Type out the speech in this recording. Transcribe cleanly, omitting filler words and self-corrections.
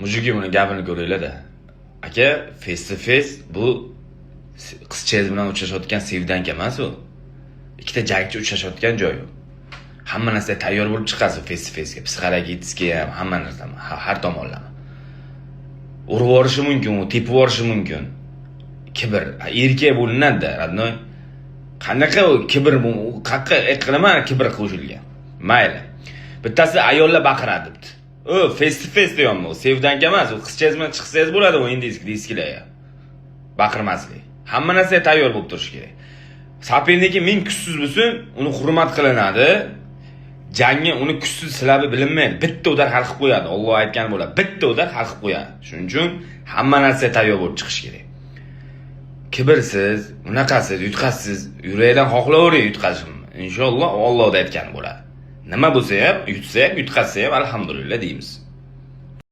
Mujugi buni gapini ko'ringlar-da. Aka, face to face bu qizchangiz bilan uchrashayotgan sevdanka emas u. Ikkita jangchi uchrashayotgan joy u. Hamma narsa tayyor bo'lib chiqasiz face to face ga, psixologически ham, hamma narsa, har tomonlama. Urib yuborishi mumkin, u tepib yuborishi mumkin. Kibr, erkak bo'linadi-da, radnoy. Qanaqa u kibr bu? Qaqqa qilaman kibr qo'shilgan. Mayli. Bittasi ayollar baqiradi debdi. O face to face deyapman, u sevdanka emas, u qizchangiz bilan chiqsangiz bo'ladi, u indiyskiy diskilar. Baqirmaslik. Hamma narsa tayyor bo'lib turish kerak. Saperniki ming kuchsiz bo'lsin, uni hurmat qilinadi. Jangni uni kuchsiz silabi bilinmaydi. Bitta udar hal qilib qo'yadi. Alloh aytgan bo'ladi. Bitta udar hal qilib qo'yadi. Shuning uchun hamma narsa tayyor bo'lib chiqish kerak. Kibrsiz, unaqasiz, yutqasiz, yurakdan xohlavering yutqazishimni. Inshaalloh Allohda aytgan bo'ladi. Nima bo'lsa ham, yutsa ham, yutqazsa ham alhamdulillah deymiz.